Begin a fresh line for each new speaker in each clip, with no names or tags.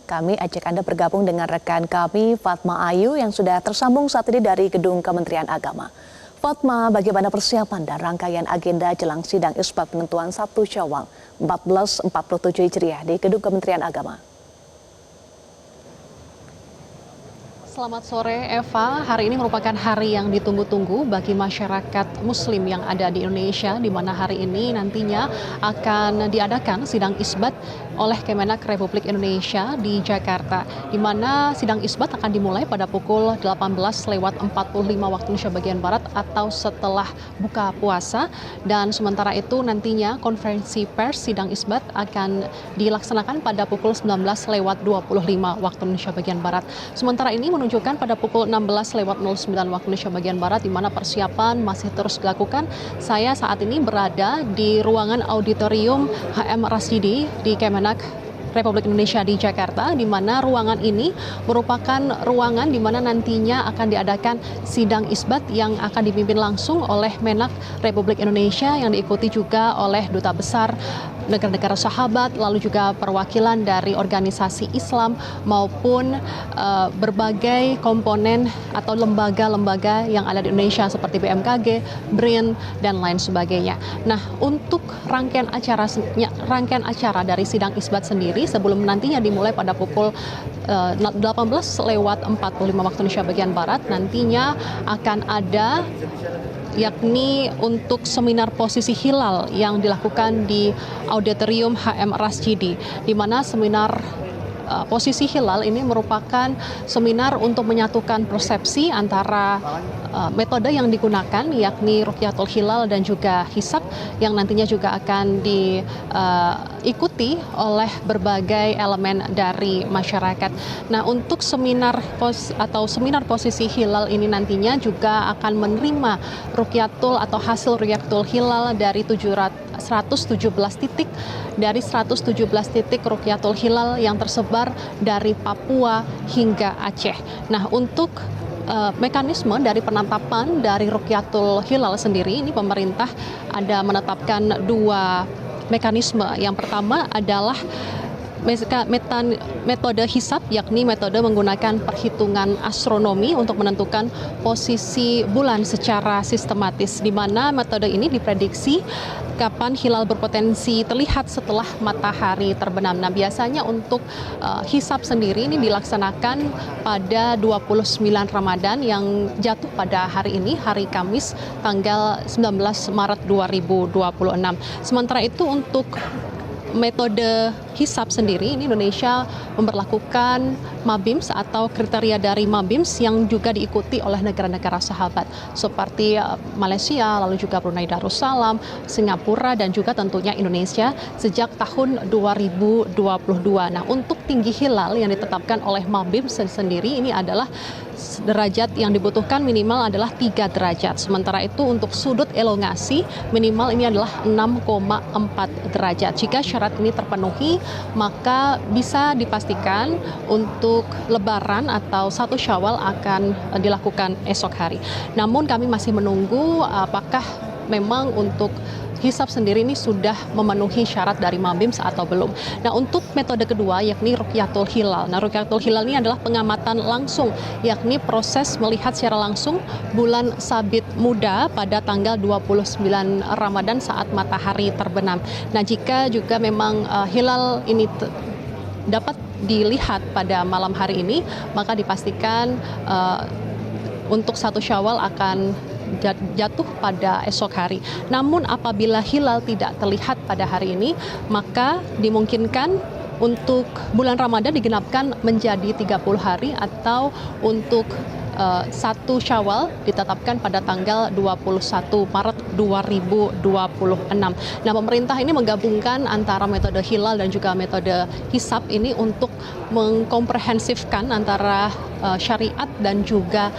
Kami ajak Anda bergabung dengan rekan kami Fatma Ayu yang sudah tersambung saat ini dari Gedung Kementerian Agama. Fatma, bagaimana persiapan dan rangkaian agenda jelang sidang isbat penentuan 1 Syawal 1447 Hijriah di Gedung Kementerian Agama?
Selamat sore Eva, hari ini merupakan hari yang ditunggu-tunggu bagi masyarakat muslim yang ada di Indonesia, di mana hari ini nantinya akan diadakan sidang isbat oleh Kemenak Republik Indonesia di Jakarta, di mana sidang isbat akan dimulai pada pukul 18.45 waktu Indonesia bagian Barat atau setelah buka puasa, dan sementara itu nantinya konferensi pers sidang isbat akan dilaksanakan pada pukul 19.25 waktu Indonesia bagian Barat. Sementara ini menunjukkan pada pukul 16.09 waktu Indonesia bagian Barat, di mana persiapan masih terus dilakukan. Saya saat ini berada di ruangan auditorium HM Rasjidi di Kemenak Republik Indonesia di Jakarta, di mana ruangan ini merupakan ruangan di mana nantinya akan diadakan sidang isbat yang akan dipimpin langsung oleh Menak Republik Indonesia, yang diikuti juga oleh duta besar negara-negara sahabat, lalu juga perwakilan dari organisasi Islam maupun berbagai komponen atau lembaga-lembaga yang ada di Indonesia seperti BMKG, BRIN, dan lain sebagainya. Nah, untuk rangkaian acara dari sidang isbat sendiri sebelum nantinya dimulai pada pukul 18.45 waktu Indonesia bagian Barat, nantinya akan ada yakni untuk seminar posisi hilal yang dilakukan di auditorium HM Rasjidi, di mana seminar posisi hilal ini merupakan seminar untuk menyatukan persepsi antara metode yang digunakan, yakni Rukyatul Hilal dan juga hisab, yang nantinya juga akan diikuti oleh berbagai elemen dari masyarakat. Nah, untuk seminar posisi hilal ini nantinya juga akan menerima Rukyatul atau hasil Rukyatul Hilal dari 117 titik dari 117 titik Rukyatul Hilal yang tersebar dari Papua hingga Aceh. Nah, untuk mekanisme dari penetapan dari Rukyatul Hilal sendiri, ini pemerintah ada menetapkan 2 mekanisme. Yang pertama adalah metode hisab, yakni metode menggunakan perhitungan astronomi untuk menentukan posisi bulan secara sistematis, di mana metode ini diprediksi kapan hilal berpotensi terlihat setelah matahari terbenam. Nah, biasanya untuk hisab sendiri ini dilaksanakan pada 29 Ramadan yang jatuh pada hari ini, hari Kamis, tanggal 19 Maret 2026. Sementara itu untuk metode hisab sendiri, ini Indonesia memberlakukan MABIMS atau kriteria dari MABIMS yang juga diikuti oleh negara-negara sahabat seperti Malaysia, lalu juga Brunei Darussalam, Singapura, dan juga tentunya Indonesia sejak tahun 2022. Nah, untuk tinggi hilal yang ditetapkan oleh MABIMS sendiri ini adalah derajat yang dibutuhkan minimal adalah 3 derajat. Sementara itu untuk sudut elongasi minimal ini adalah 6,4 derajat. Jika syarat ini terpenuhi, maka bisa dipastikan untuk Lebaran atau 1 Syawal akan dilakukan esok hari. Namun kami masih menunggu apakah memang untuk hisab sendiri ini sudah memenuhi syarat dari MABIMS atau belum. Nah, untuk metode kedua yakni Rukyatul Hilal. Nah, Rukyatul Hilal ini adalah pengamatan langsung, yakni proses melihat secara langsung bulan sabit muda pada tanggal 29 Ramadan saat matahari terbenam. Nah, jika juga memang hilal ini dapat dilihat pada malam hari ini, maka dipastikan untuk 1 Syawal akan jatuh pada esok hari. Namun apabila hilal tidak terlihat pada hari ini, maka dimungkinkan untuk bulan Ramadan digenapkan menjadi 30 hari atau untuk 1 Syawal ditetapkan pada tanggal 21 Maret 2026. Nah, pemerintah ini menggabungkan antara metode hilal dan juga metode hisab ini untuk mengkomprehensifkan antara syariat dan juga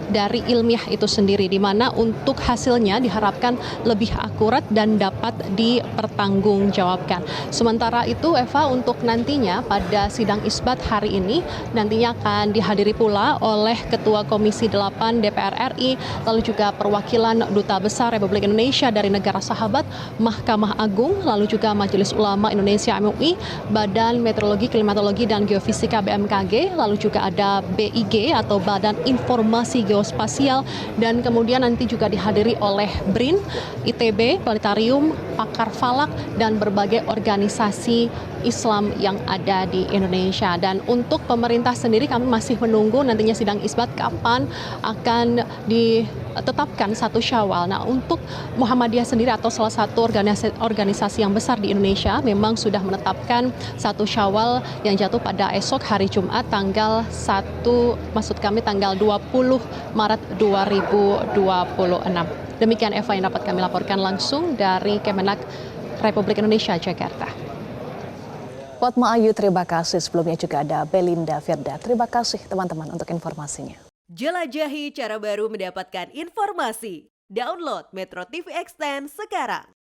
dari ilmiah itu sendiri, di mana untuk hasilnya diharapkan lebih akurat dan dapat dipertanggungjawabkan. Sementara itu Eva, untuk nantinya pada sidang isbat hari ini nantinya akan dihadiri pula oleh Ketua Komisi 8 DPR RI, lalu juga perwakilan Duta Besar Republik Indonesia dari negara sahabat, Mahkamah Agung, lalu juga Majelis Ulama Indonesia MUI, Badan Meteorologi, Klimatologi dan Geofisika BMKG, lalu juga ada BIG atau Badan Informasi Geospasial, dan kemudian nanti juga dihadiri oleh BRIN, ITB, Planetarium, pakar falak, dan berbagai organisasi Islam yang ada di Indonesia. Dan untuk pemerintah sendiri kami masih menunggu nantinya sidang isbat kapan akan ditetapkan 1 Syawal. Nah, untuk Muhammadiyah sendiri atau salah satu organisasi yang besar di Indonesia memang sudah menetapkan 1 Syawal yang jatuh pada esok hari Jumat tanggal 20 Maret 2026. Demikian Eva yang dapat kami laporkan langsung dari Kemenak Republik Indonesia, Jakarta.
Fatma Ayu, terima kasih. Sebelumnya juga ada Belinda Firda. Terima kasih teman-teman untuk informasinya.
Jelajahi cara baru mendapatkan informasi. Download Metro TV Extend sekarang.